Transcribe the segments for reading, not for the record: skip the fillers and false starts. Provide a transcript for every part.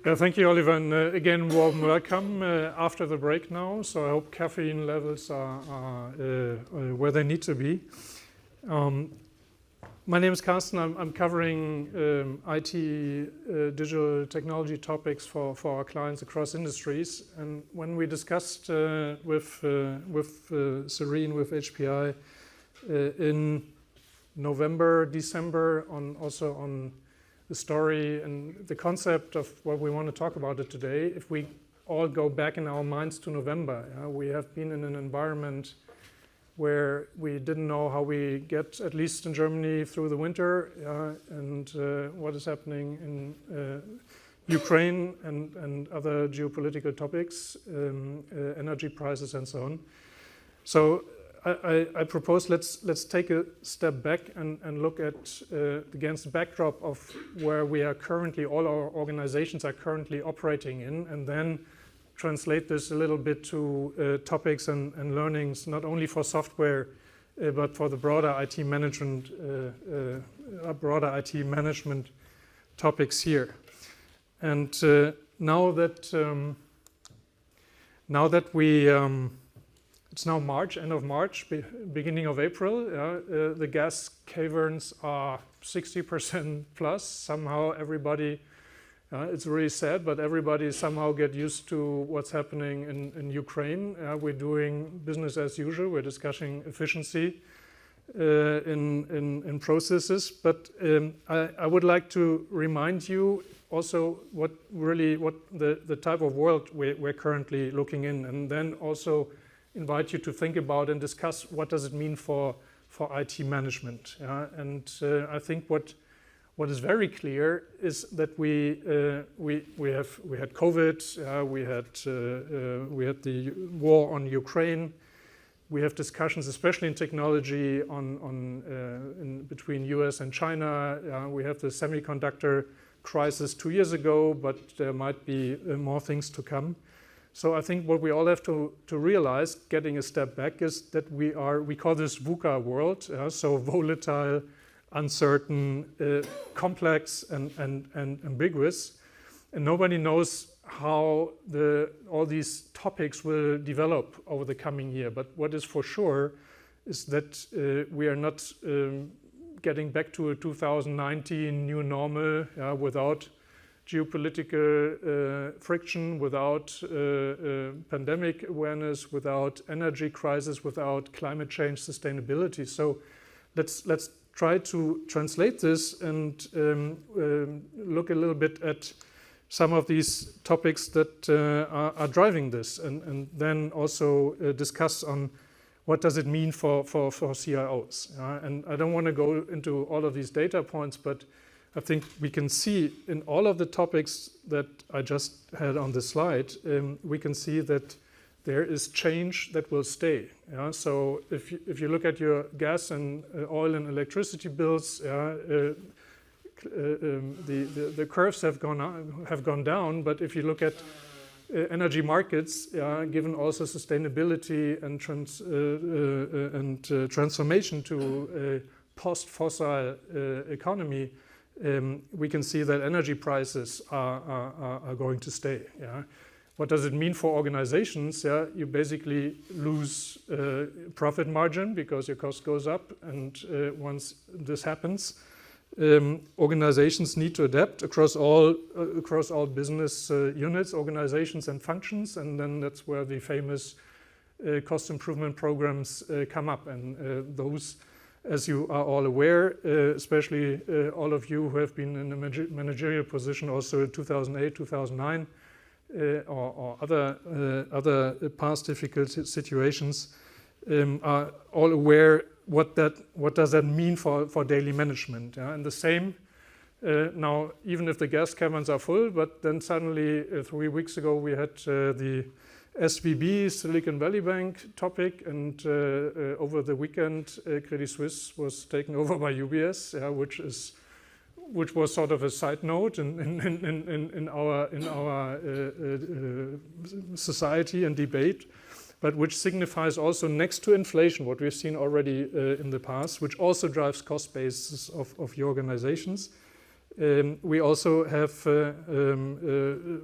Yeah, thank you, Oliver, and again, warm welcome after the break now. So I hope caffeine levels are where they need to be. My name is Carsten. I'm covering IT, digital technology topics for our clients across industries. And when we discussed with Serene, with HPI, in November, December, also on the story and the concept of what we want to talk about it today, if we all go back in our minds to November, we have been in an environment where we didn't know how we get, at least in Germany, through the winter, and what is happening in Ukraine and other geopolitical topics, energy prices and so on. So I propose let's take a step back and look at against the backdrop of where we are currently, all our organizations are currently operating in, and then translate this a little bit to topics and learnings, not only for software, but for the broader IT management, topics here. And now that we it's now March, end of March, beginning of April. The gas caverns are 60% plus. Somehow everybody, it's really sad, but everybody somehow get used to what's happening in Ukraine. We're doing business as usual. We're discussing efficiency in processes. But I would like to remind you also what the type of world we're currently looking in, and then also invite you to think about and discuss what does it mean for IT management. And I think what is very clear is that we had COVID, we had the war on Ukraine, we have discussions, especially in technology, in between US and China. We have the semiconductor crisis 2 years ago, but there might be more things to come. So I think what we all have to realize, getting a step back, is that we call this VUCA world, so volatile, uncertain, complex, and ambiguous, and nobody knows how all these topics will develop over the coming year. But what is for sure is that we are not getting back to a 2019 new normal without geopolitical friction, without pandemic awareness, without energy crisis, without climate change sustainability. So let's try to translate this and look a little bit at some of these topics that are driving this, and then also discuss on what does it mean for CIOs. And I don't want to go into all of these data points, but I think we can see in all of the topics that I just had on the slide, we can see that there is change that will stay. So if you look at your gas and oil and electricity bills, the curves have gone down. But if you look at energy markets, given also sustainability and transformation to a post-fossil economy, we can see that energy prices are going to stay. What does it mean for organizations? You basically lose profit margin because your cost goes up, and once this happens, organizations need to adapt across all business units, organizations, and functions, and then that's where the famous cost improvement programs come up, and those, as you are all aware, especially all of you who have been in a managerial position also in 2008, 2009, or other past difficult situations, are all aware what does that mean for daily management. And the same now, even if the gas caverns are full, but then suddenly 3 weeks ago we had the SVB, Silicon Valley Bank topic, and over the weekend Credit Suisse was taken over by UBS, which was sort of a side note in our society and debate, but which signifies also, next to inflation, what we've seen already in the past, which also drives cost bases of your organizations, We also have an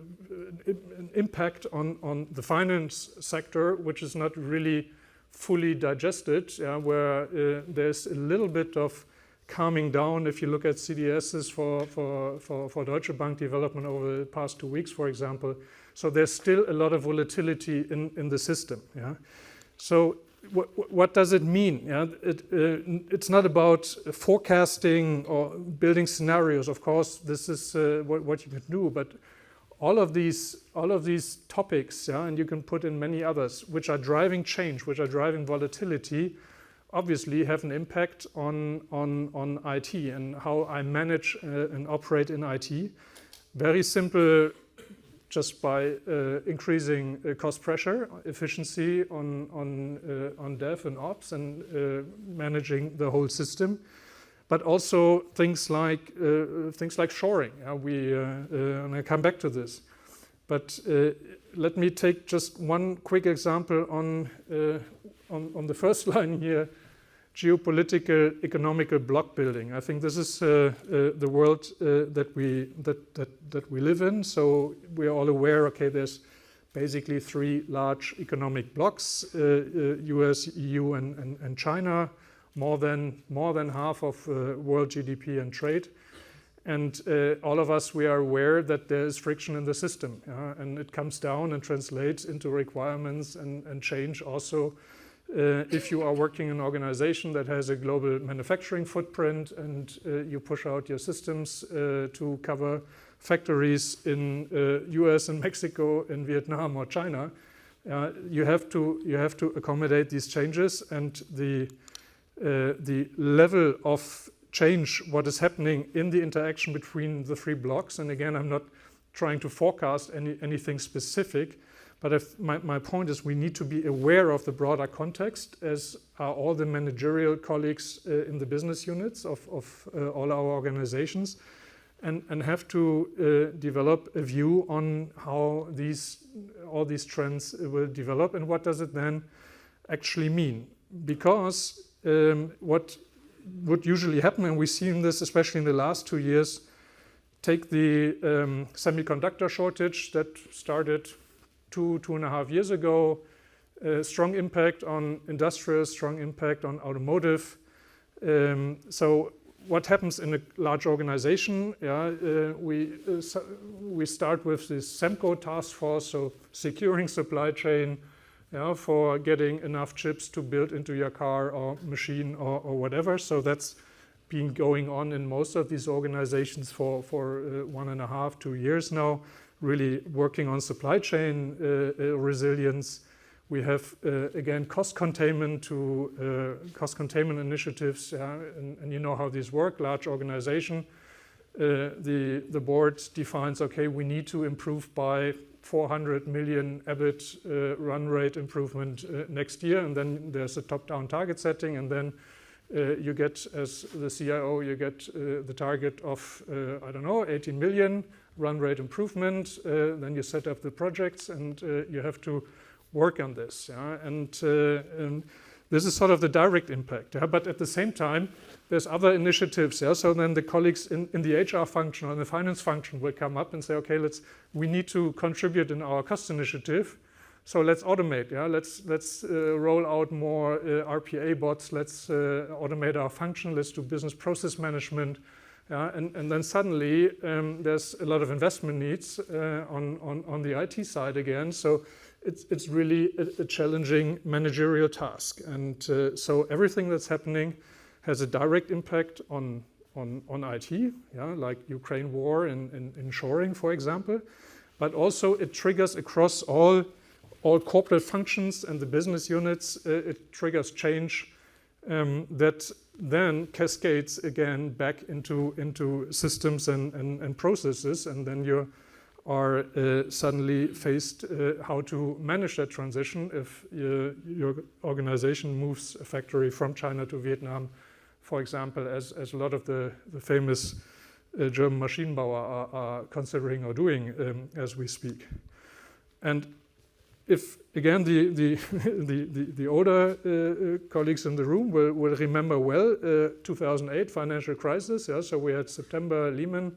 impact on the finance sector, which is not really fully digested, where there's a little bit of calming down. If you look at CDSs for Deutsche Bank development over the past 2 weeks, for example. So there's still a lot of volatility in the system. So what does it mean? It's not about forecasting or building scenarios. Of course, this is what you can do, but all of these topics, and you can put in many others, which are driving change, which are driving volatility, obviously have an impact on IT and how I manage and operate in IT. Very simple, just by increasing cost pressure, efficiency on dev and ops, and managing the whole system. But also things like shoring. And I come back to this. But let me take just one quick example on the first line here: geopolitical, economical block building. I think this is the world that we live in. So we are all aware. Okay, there's basically 3 large economic blocks: U.S., EU, and China. More than half of world GDP and trade. And all of us, we are aware that there is friction in the system, and it comes down and translates into requirements and change also. If you are working in an organization that has a global manufacturing footprint and you push out your systems to cover factories in US and Mexico, in Vietnam or China, you have to accommodate these changes, and the level of change, what is happening in the interaction between the 3 blocks. And again, I'm not trying to forecast anything specific, but my point is we need to be aware of the broader context, as are all the managerial colleagues in the business units of all our organizations, and have to develop a view on how all these trends will develop, and what does it then actually mean. Because what would usually happen, and we've seen this especially in the last 2 years, take the semiconductor shortage that started 2.5 years ago, strong impact on industrial, strong impact on automotive. So what happens in a large organization? We start with this SEMCO task force, so securing supply chain, for getting enough chips to build into your car or machine or whatever. So that's been going on in most of these organizations for 1.5, 2 years now, really working on supply chain resilience. We have, again, cost containment initiatives, and you know how these work, large organization. The board defines, okay, we need to improve by 400 million EBIT run rate improvement next year, and then there's a top-down target setting, and then you get, as the CIO, you get the target of, 18 million run rate improvement. Then you set up the projects, and you have to work on this. And this is sort of the direct impact. But at the same time, there's other initiatives. So then the colleagues in the HR function or in the finance function will come up and say, okay, we need to contribute in our cost initiative. So let's automate. Let's roll out more RPA bots. Let's automate our function. Let's do business process management. And then suddenly there's a lot of investment needs on the IT side again. So it's really a challenging managerial task. And so everything that's happening has a direct impact on IT, like Ukraine war and shoring, for example. But also it triggers across all corporate functions and the business units. It triggers change that then cascades again back into systems and processes, and then you are suddenly faced how to manage that transition if your organization moves a factory from China to Vietnam, for example, as a lot of the famous German Maschinenbauer are considering or doing as we speak. And if again the older colleagues in the room will remember well 2008 financial crisis. Yeah, so we had September Lehman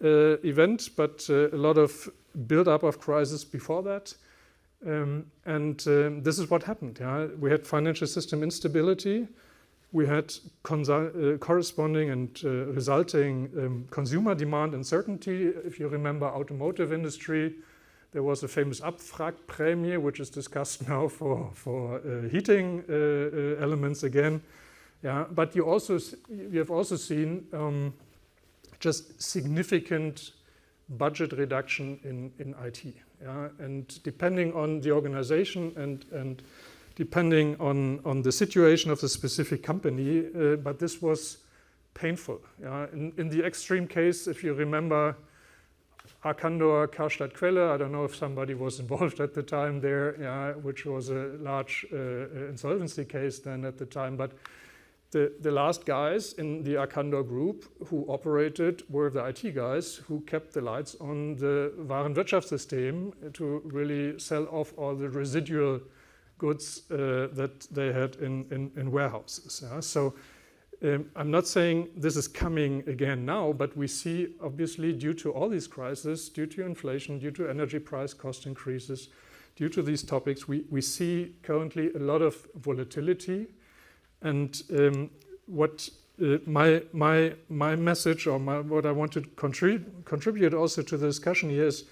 event, but a lot of build-up of crisis before that, and this is what happened. Yeah, we had financial system instability. We had corresponding and resulting consumer demand uncertainty. If you remember automotive industry, there was a famous Abwrackprämie, which is discussed now for heating elements again. Yeah, but you have also seen just significant budget reduction in IT. Yeah, and depending on the organization and depending on the situation of the specific company, but this was painful. Yeah. In the extreme case, if you remember Arcandor, Karstadt Quelle, I don't know if somebody was involved at the time there, yeah, which was a large insolvency case then at the time, but the last guys in the Arcandor group who operated were the IT guys who kept the lights on the Warenwirtschaftssystem to really sell off all the residual goods that they had in warehouses. Yeah? So I'm not saying this is coming again now, but we see obviously due to all these crises, due to inflation, due to energy price cost increases, due to these topics, we see currently a lot of volatility. And what my message or what I want to contribute also to the discussion here is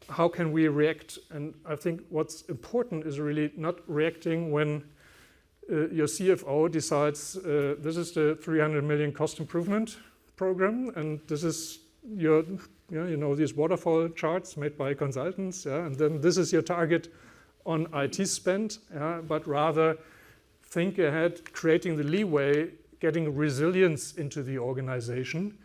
how can we react? And I think what's important is really not reacting when your CFO decides this is the 300 million cost improvement program, and this is your, these waterfall charts made by consultants, yeah, and then this is your target on IT spend, yeah, but rather think ahead, creating the leeway, getting resilience into the organization,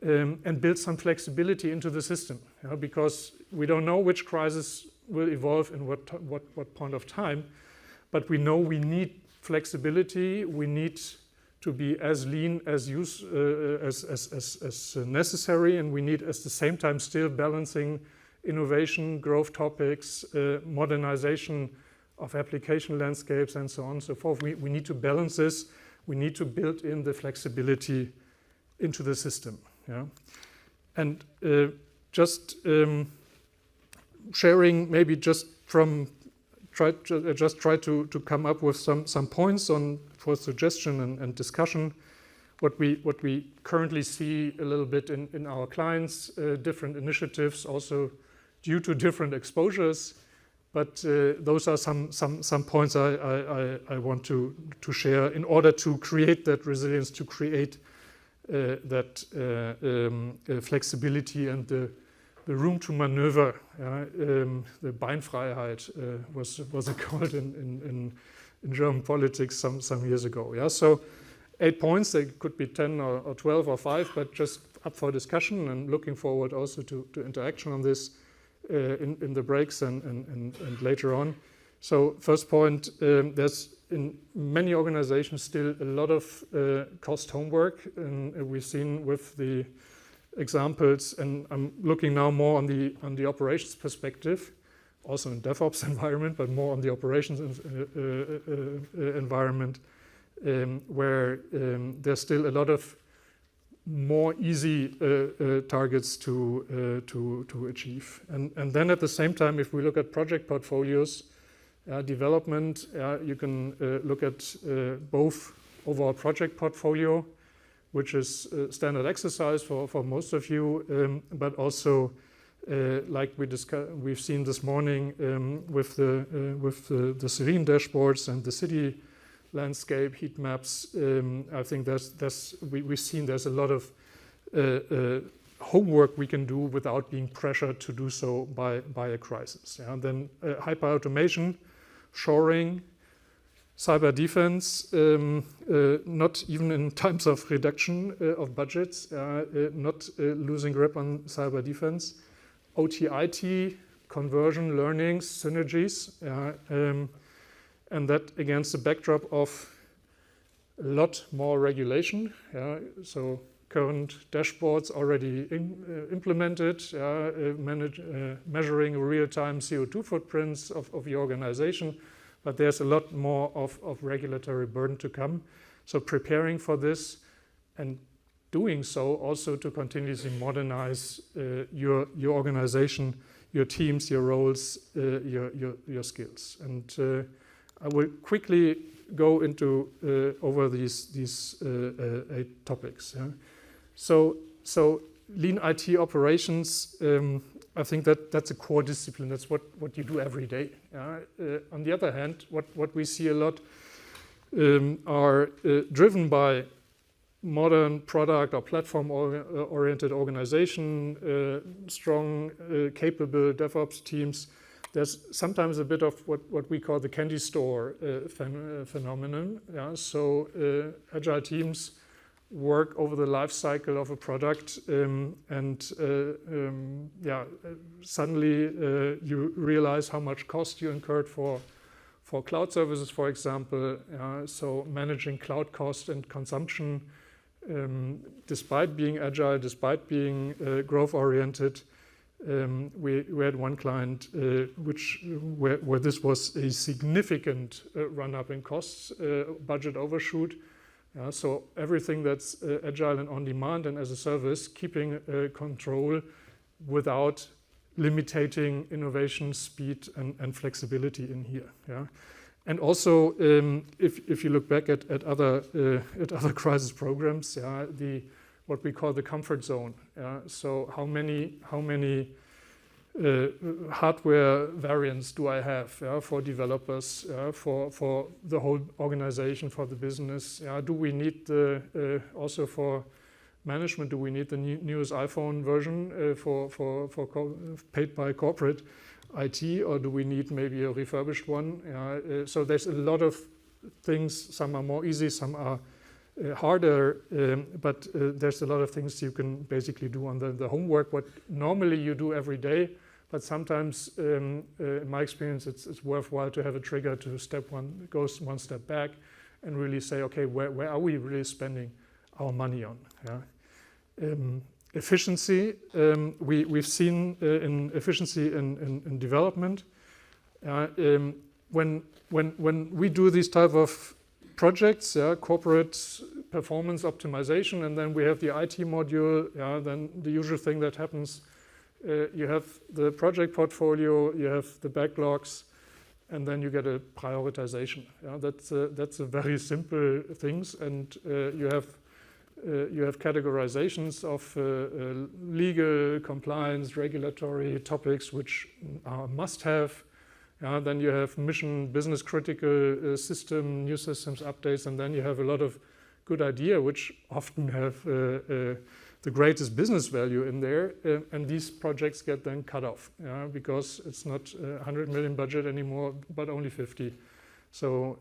and build some flexibility into the system, because we don't know which crisis will evolve in what point of time, but we know we need flexibility. We need to be as lean as necessary, and we need at the same time still balancing innovation, growth topics, modernization of application landscapes, and so on and so forth. We need to balance this. We need to build in the flexibility into the system. Yeah, and just sharing maybe just from try to come up with some points for suggestion and discussion. What we currently see a little bit in our clients, different initiatives, also due to different exposures. But those are some points I want to share in order to create that resilience, to create that flexibility and the room to maneuver. The Beinfreiheit was it called in German politics some years ago. Yeah, so 8 points. They could be 10 or 12 or 5, but just up for discussion, and looking forward also to interaction on this in the breaks and later on. So first point, there's in many organizations still a lot of cost homework, and we've seen with the examples, and I'm looking now more on the operations perspective, also in DevOps environment, but more on the operations environment, where there's still a lot of more easy targets to achieve. And then at the same time, if we look at project portfolios, development, you can look at both overall project portfolio, which is standard exercise for most of you, but also like we've seen this morning with the Serene dashboards and the city landscape heat maps. I think we've seen there's a lot of homework we can do without being pressured to do so by a crisis. Yeah? And then hyper automation, shoring, cyber defense, not even in times of reduction of budgets, not losing grip on cyber defense, OT/IT, conversion, learnings, synergies, and that against the backdrop of a lot more regulation. So current dashboards already implemented, measuring real-time CO2 footprints of the organization, but there's a lot more of regulatory burden to come. So preparing for this and doing so also to continuously modernize your organization, your teams, your roles, your skills. And I will quickly go into over these 8 topics. Yeah? So lean IT operations, I think that's a core discipline. That's what you do every day. On the other hand, what we see a lot are driven by modern product or platform-oriented organization, strong, capable DevOps teams. There's sometimes a bit of what we call the candy store phenomenon. Yeah? So agile teams work over the life cycle of a product, suddenly you realize how much cost you incurred for cloud services, for example. So managing cloud cost and consumption, despite being agile, despite being growth-oriented. We had one client where this was a significant run-up in costs, budget overshoot. So everything that's agile and on demand and as a service, keeping control without limiting innovation, speed, and flexibility in here. Yeah? And also, if you look back at other crisis programs, what we call the comfort zone. So how many hardware variants do I have for developers, for the whole organization, for the business? Do we need also for management? Do we need the newest iPhone version for paid by corporate IT, or do we need maybe a refurbished one? So there's a lot of things. Some are more easy, some are harder, but there's a lot of things you can basically do on the homework, what normally you do every day, but sometimes, in my experience, it's worthwhile to have a trigger to go one step back and really say, okay, where are we really spending our money on? Efficiency, we've seen in efficiency in development. When we do these type of projects, corporate performance optimization, and then we have the IT module, then the usual thing that happens, you have the project portfolio, you have the backlogs, and then you get a prioritization. That's a very simple things, and you have categorizations of legal, compliance, regulatory topics which are must-have. Then you have mission, business critical system, new systems updates, and then you have a lot of good idea which often have the greatest business value in there, and these projects get then cut off because it's not 100 million budget anymore, but only 50. So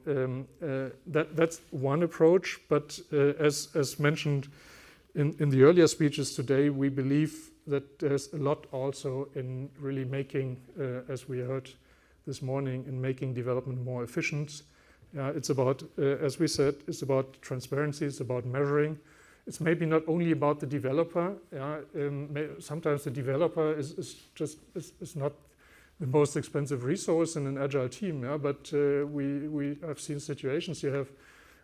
that's one approach, but as mentioned in the earlier speeches today, we believe that there's a lot also in really making, as we heard this morning, in making development more efficient. It's about, as we said, it's about transparency, it's about measuring. It's maybe not only about the developer. Sometimes the developer is not the most expensive resource in an agile team, but we have seen situations you have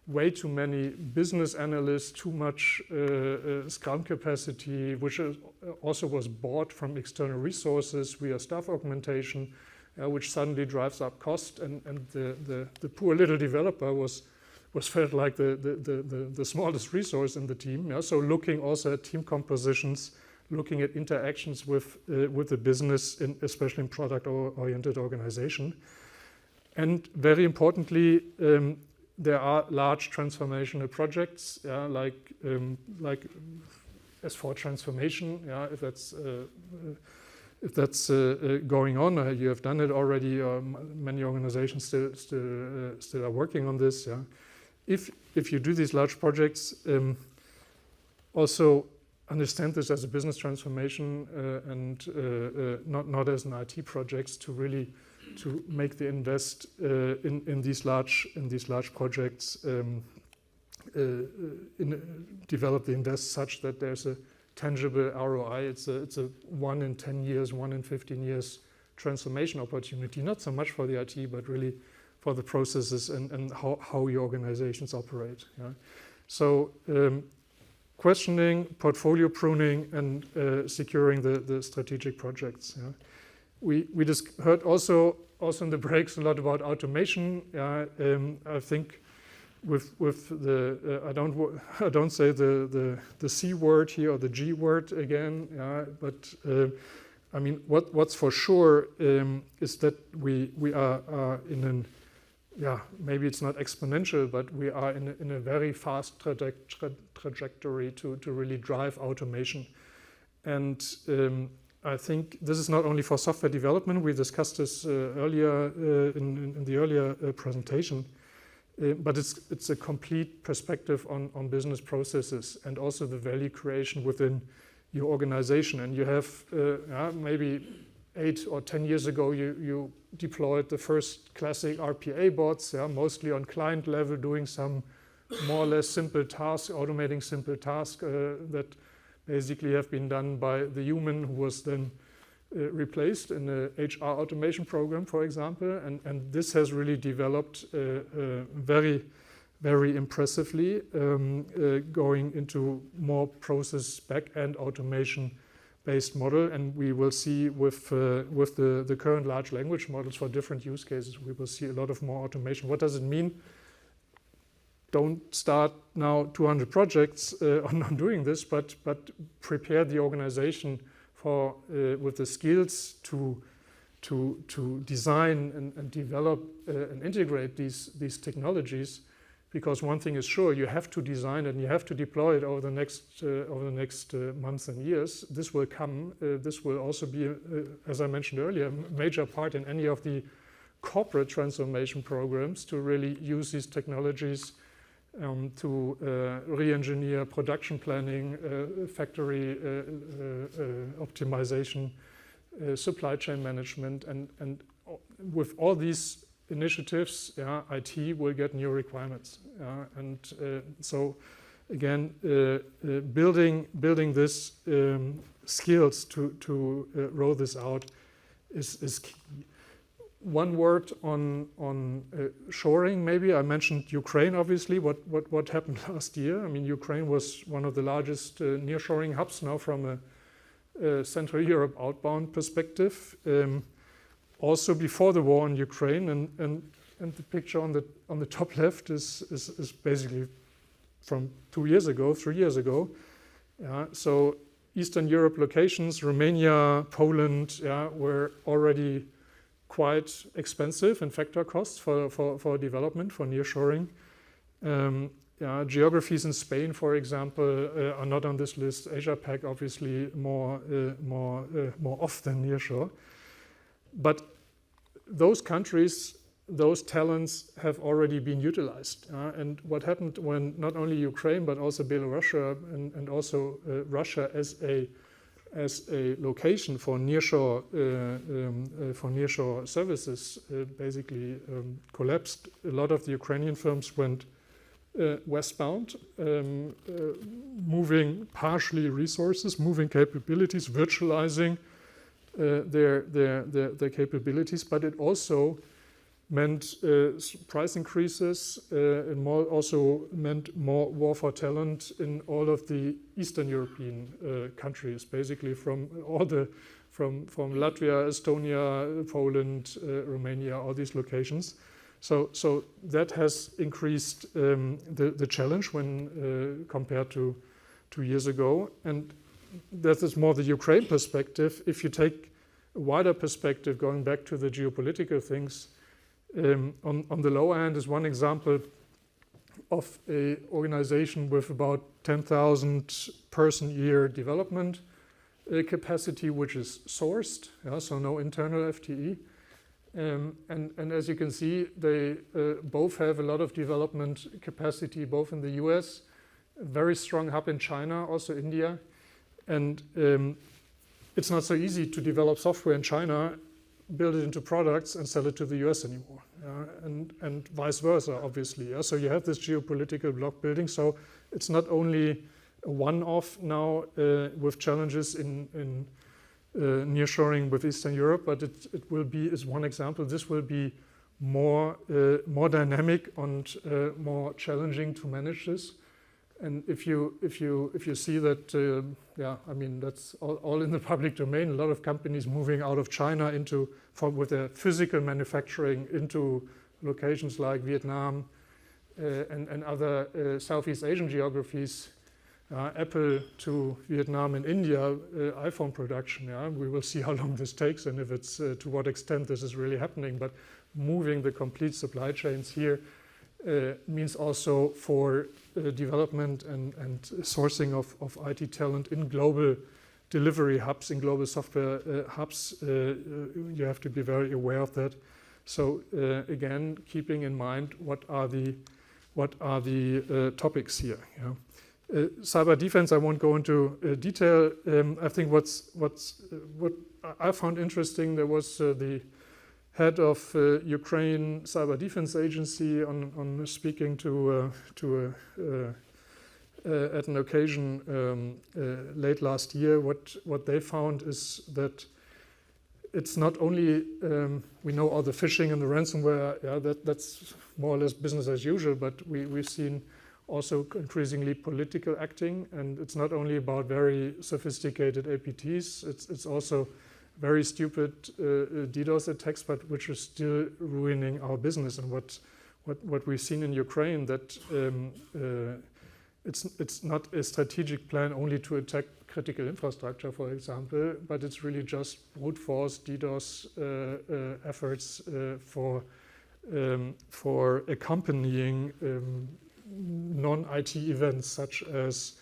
way too many business analysts, too much Scrum capacity, which also was bought from external resources via staff augmentation, which suddenly drives up cost, and the poor little developer was felt like the smallest resource in the team. So looking also at team compositions, looking at interactions with the business, especially in product-oriented organization. And very importantly, there are large transformational projects, like S4 transformation, if that's going on, you have done it already, or many organizations still are working on this. If you do these large projects, also understand this as a business transformation and not as an IT projects, to really make the invest in these large projects develop the invest such that there's a tangible ROI. It's a 1 in 10 years, 1 in 15 years transformation opportunity, not so much for the IT, but really for the processes and how your organizations operate. Yeah? So questioning, portfolio pruning, and securing the strategic projects. Yeah? We just heard also in the breaks a lot about automation. Yeah? I think with the I don't say the C word here or the G word again, yeah, but I mean what's for sure is that we are in an maybe it's not exponential, but we are in a very fast trajectory to really drive automation. And I think this is not only for software development. We discussed this earlier in the earlier presentation. But it's a complete perspective on business processes and also the value creation within your organization. And you have maybe 8 or 10 years ago, you deployed the first classic RPA bots, mostly on client level, doing some more or less simple tasks, automating simple tasks that basically have been done by the human who was then replaced in a HR automation program, for example, and this has really developed very, very impressively, going into more process back-end automation-based model. And we will see with the current large language models for different use cases, we will see a lot of more automation. What does it mean? Don't start now 200 projects on doing this, but prepare the organization for with the skills to design and develop and integrate these technologies, because one thing is sure, you have to design it and you have to deploy it over the next months and years. This will come. This will also be, as I mentioned earlier, a major part in any of the corporate transformation programs to really use these technologies to re-engineer production planning, factory optimization, supply chain management, and with all these initiatives, IT will get new requirements. And so again, building this skills to roll this out is key. One word on shoring, maybe. I mentioned Ukraine, obviously, what happened last year. I mean, Ukraine was one of the largest nearshoring hubs now from a Central Europe outbound perspective. Also before the war in Ukraine, and the picture on the top left is basically from 2 years ago, 3 years ago. So Eastern Europe locations, Romania, Poland, were already quite expensive in factor costs for development, for nearshoring. Geographies in Spain, for example, are not on this list. Asia Pac, obviously, more off than nearshore. But those countries, those talents have already been utilized. And what happened when not only Ukraine, but also Belarus and also Russia as a location for nearshore services basically collapsed. A lot of the Ukrainian firms went westbound, moving partially resources, moving capabilities, virtualizing their capabilities, but it also meant price increases and also meant more war for talent in all of the Eastern European countries, basically from Latvia, Estonia, Poland, Romania, all these locations. So that has increased the challenge when compared to 2 years ago, and that is more the Ukraine perspective. If you take a wider perspective, going back to the geopolitical things, on the low end is one example of an organization with about 10,000 person year development capacity, which is sourced, so no internal FTE. And as you can see, they both have a lot of development capacity, both in the US, a very strong hub in China, also India. And it's not so easy to develop software in China build it into products and sell it to the US anymore, and vice versa, obviously. Yeah? So you have this geopolitical block building. So it's not only a one-off now with challenges in nearshoring with Eastern Europe, but it will be, as one example, this will be more dynamic and more challenging to manage this. And if you see that, I mean, that's all in the public domain. A lot of companies moving out of China with their physical manufacturing into locations like Vietnam and other Southeast Asian geographies. Apple to Vietnam and India, iPhone production. Yeah, we will see how long this takes and if it's to what extent this is really happening. But moving the complete supply chains here means also for development and sourcing of IT talent in global delivery hubs, in global software hubs. You have to be very aware of that. So again, keeping in mind what are the topics here. Yeah? Cyber defense, I won't go into detail. I think what I found interesting, there was the head of Ukraine Cyber Defense Agency on speaking at an occasion late last year. What they found is that it's not only we know all the phishing and the ransomware. Yeah, that's more or less business as usual. But we've seen also increasingly political acting, and it's not only about very sophisticated APTs. It's also very stupid DDoS attacks, but which are still ruining our business. And what we've seen in Ukraine, that it's not a strategic plan only to attack critical infrastructure, for example, but it's really just brute force DDoS efforts for accompanying non-IT events such as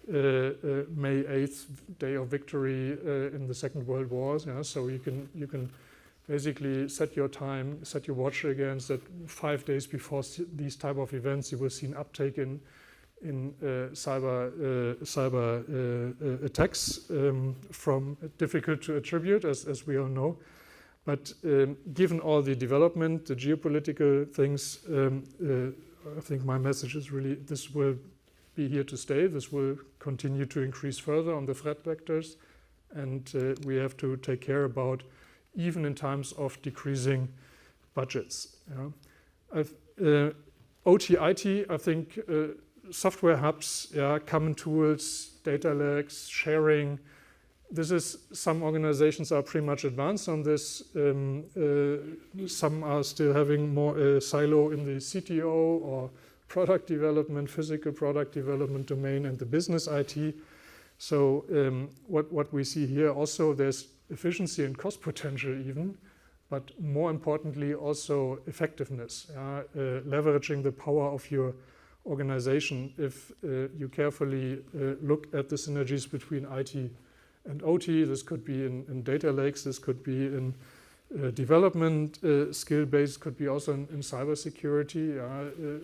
May 8th, Day of Victory in the Second World War. Yeah? So you can basically set your time, set your watch against that 5 days before these type of events. You will see an uptake in cyber attacks from difficult to attribute, as we all know. But given all the development, the geopolitical things, I think my message is really this will be here to stay. This will continue to increase further on the threat vectors, and we have to take care about even in times of decreasing budgets. Yeah. OT, IT, I think software hubs, common tools, data lakes, sharing. This is, some organizations are pretty much advanced on this. Some are still having more silo in the CTO or product development, physical product development domain, and the business IT. So what we see here also, there's efficiency and cost potential even, but more importantly also effectiveness, leveraging the power of your organization. If you carefully look at the synergies between IT and OT, this could be in data lakes, this could be in development skill base, could be also in cybersecurity,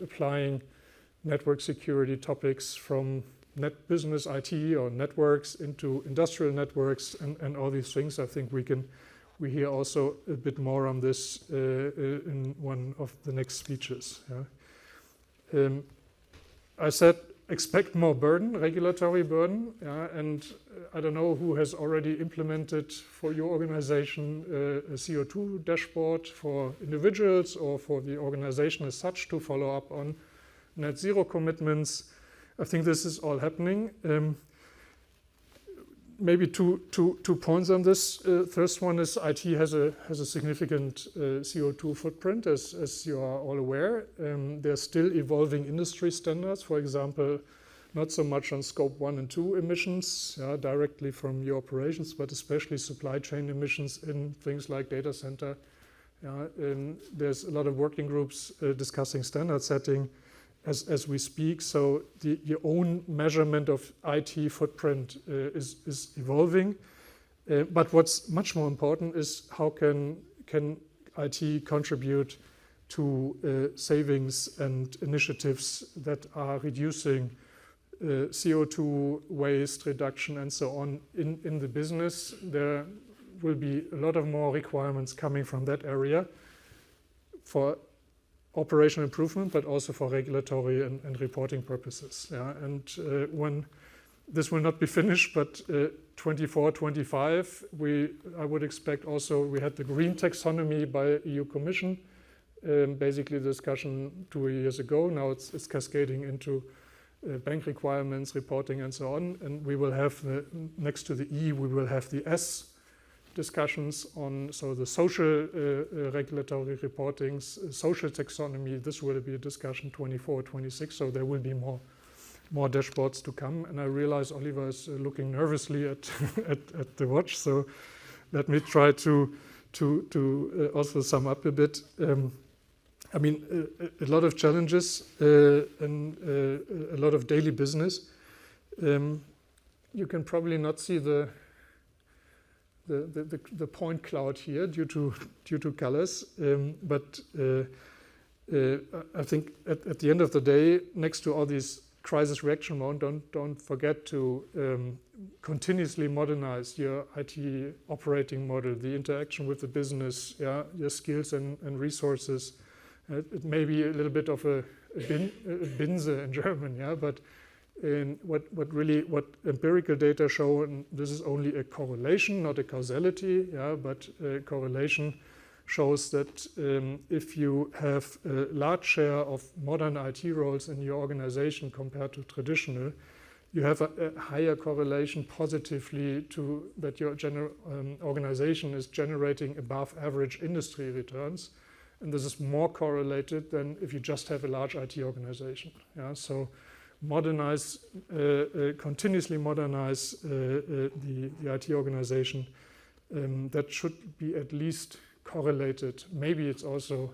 applying network security topics from business IT or networks into industrial networks and all these things. I think we hear also a bit more on this in one of the next speeches. Yeah. I said expect more burden, regulatory burden, and I don't know who has already implemented for your organization a CO2 dashboard for individuals or for the organization as such to follow up on net zero commitments. I think this is all happening. Maybe two points on this. First one is IT has a significant CO2 footprint, as you are all aware. There's still evolving industry standards, for example, not so much on scope 1 and 2 emissions directly from your operations, but especially supply chain emissions in things like data center. There's a lot of working groups discussing standard setting as we speak. So your own measurement of IT footprint is evolving. But what's much more important is how can IT contribute to savings and initiatives that are reducing CO2 waste reduction and so on in the business. will be a lot of more requirements coming from that area for operational improvement, but also for regulatory and reporting purposes. Yeah? And when this will not be finished, but 24, 25, I would expect also, we had the green taxonomy by EU Commission, basically the discussion 2 years ago. Now it's cascading into bank requirements, reporting, and so on. And we will have, next to the E, we will have the S discussions on, so the social regulatory reportings, social taxonomy. This will be a discussion 24, 26, so there will be more dashboards to come. And I realize Oliver is looking nervously at the watch, so let me try to also sum up a bit. I mean, a lot of challenges and a lot of daily business. You can probably not see the point cloud here due to colors, but I think at the end of the day, next to all these crisis reaction mode, don't forget to continuously modernize your IT operating model, the interaction with the business, yeah, your skills and resources. It may be a little bit of a Binse in German, yeah, but what empirical data show, and this is only a correlation, not a causality, yeah, but correlation shows that if you have a large share of modern IT roles in your organization compared to traditional, you have a higher correlation positively to that your organization is generating above average industry returns. And this is more correlated than if you just have a large IT organization. Yeah? So modernize, continuously modernize the IT organization. That should be at least correlated. Maybe it's also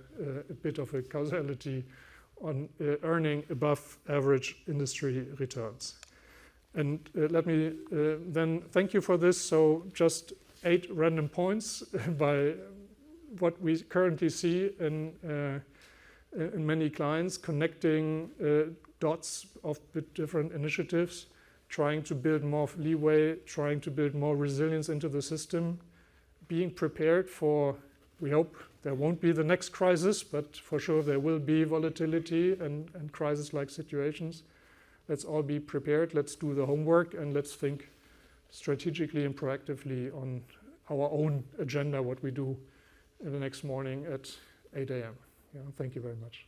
a bit of a causality on earning above average industry returns. And let me then thank you for this. So just 8 random points by what we currently see in many clients, connecting dots of different initiatives, trying to build more leeway, trying to build more resilience into the system, being prepared for, we hope there won't be the next crisis, but for sure there will be volatility and crisis-like situations. Let's all be prepared, let's do the homework, and let's think strategically and proactively on our own agenda, what we do in the next morning at 8 a.m. Yeah, thank you very much.